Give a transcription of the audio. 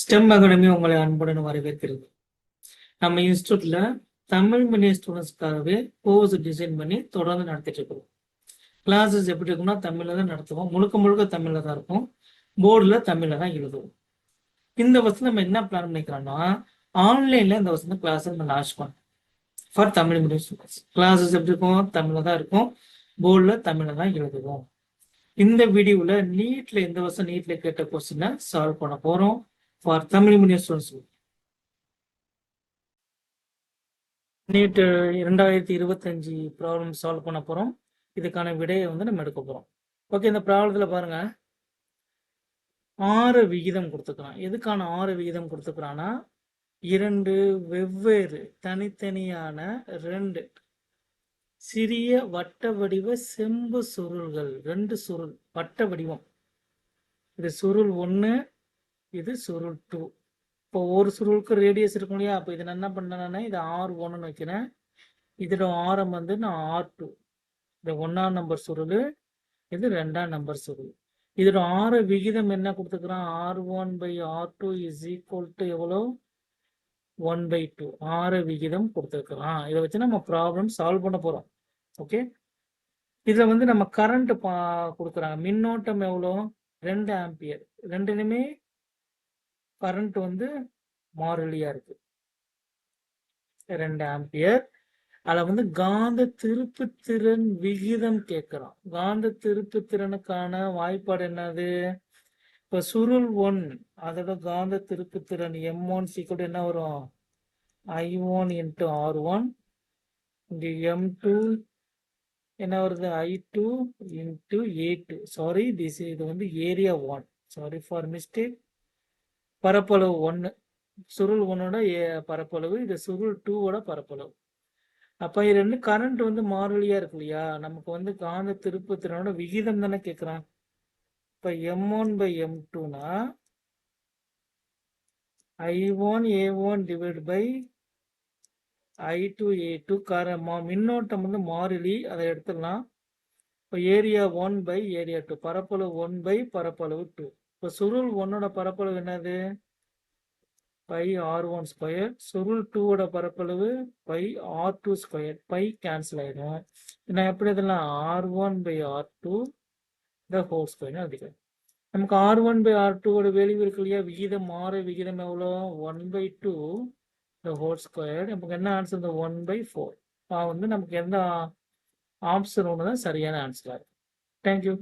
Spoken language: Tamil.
ஸ்டெம் அகாடமி உங்களை அன்புடன் வரவேற்கிறது. நம்ம இன்ஸ்டியூட்ல தமிழ் மீடியம் ஸ்டூடெண்ட்ஸ்க்காகவே கோர்ஸ் டிசைன் பண்ணி தொடர்ந்து நடத்திட்டு இருக்கோம். கிளாஸஸ் எப்படி இருக்கும்னா தமிழ்ல தான் நடத்துவோம், முழுக்க முழுக்க தமிழ்ல தான் இருக்கும், போர்டுல தமிழ்ல தான் எழுதுவோம். இந்த வருஷம் நம்ம என்ன பிளான் பண்ணிக்கிறோம்னா ஆன்லைன்ல இந்த வருஷம் கிளாஸ் நம்ம லான்ச் பண்ணோம் for Tamil medium students. Classes எப்படி இருக்கும், தமிழ்ல தான் இருக்கும், போர்டுல தமிழ்ல தான் எழுதுவோம். இந்த வீடியோல நீட்ல இந்த வருஷம் நீட்ல கேட்ட கொஸ்டினை சால்வ் பண்ண போறோம் for Tamil medium students. NEET 2025 problem solve பண்ண போறோம். இதுக்கான விடையை நம்ம எடுக்க போறோம். ஓகே, இந்த ப்ராப்ளத்துல பாருங்க, 6 விகிதம் கொடுத்துக்கிறான். எதுக்கான 6 விகிதம் கொடுத்துக்கிறான்னா, 2 வெவ்வேறு தனித்தனியான 2 சிறிய வட்ட வடிவ செம்பு சுருள்கள், 2 சுருள் வட்ட வடிவம். இது சுருள் 1, இது சுருள் 2. இப்போ ஒரு சுருளுக்கு ரேடியஸ் இருக்கும் இல்லையா, அப்போ இதை நான் என்ன பண்ணேன்னா இதை R1 வைக்கிறேன். இதோட ஆரம் நான் R2. இந்த 1ஆம் நம்பர் சுருள், இது 2ஆம் நம்பர் சுருள். இதோட ஆர விகிதம் என்ன கொடுத்துக்கிறான், R1/R2 இஸ் ஈக்குவல் டு எவ்வளோ, 1/2. ஆர விகிதம் கொடுத்துருக்கலாம். இதை வச்சு நம்ம ப்ராப்ளம் சால்வ் பண்ண போறோம். ஓகே, இதுல நம்ம கரண்ட் கொடுக்குறாங்க. மின்னோட்டம் எவ்வளோ, 2 ஆம்பியர். ரெண்டுலுமே கரண்ட் மாறிலியா இருக்கு, 2 ஆம்பியர். அதுல காந்த திருப்பு திறன் விகிதம் கேட்கிறோம். காந்த திருப்பு திறனுக்கான வாய்ப்பாடு என்னது, இப்ப சுருள் 1 அதோட காந்த திருப்பு திறன் M1 சீக்கிரம் என்ன வரும், I1 × R1 இங்க M2 என்ன வருது, I2 × A2. சாரி, இது ஏரியா 1. Sorry for mistake. பரப்பளவு 1, சுருள் 1ஓட பரப்பளவு, இது சுருள் 2ஓட பரப்பளவு. அப்ப இது கரண்ட் மாறிலியா இருக்கு இல்லையா, நமக்கு காந்த திருப்பு திறனோட விகிதம் தானே கேட்கிறான். இப்ப M1/M2னா I1A1 / I2A2. மின்னோட்டம் மாறிலி, அதை எடுத்துடலாம். இப்போ ஏரியா 1/ஏரியா 2, பரப்பளவு 1/பரப்பளவு 2. இப்போ சுருள் 1ஓட பரப்பளவு என்னது, πr1². சுருள் 2ஓட பரப்பளவு πr2². பை கேன்சல் ஆயிடும். நான் எப்படி இதெல்லாம் R1/R2 the whole square அடிக்கிறேன். நமக்கு R1/R2ஓட வேல்யூ இருக்கு இல்லையா, விகிதம் மாற விகிதம் எவ்வளோ, 1/2 the whole square. நமக்கு என்ன ஆன்சர், இந்த 1/4. நமக்கு எந்த ஆப்ஷன் ஒன்று தான் சரியான ஆன்சராக இருக்கு. தேங்க்யூ.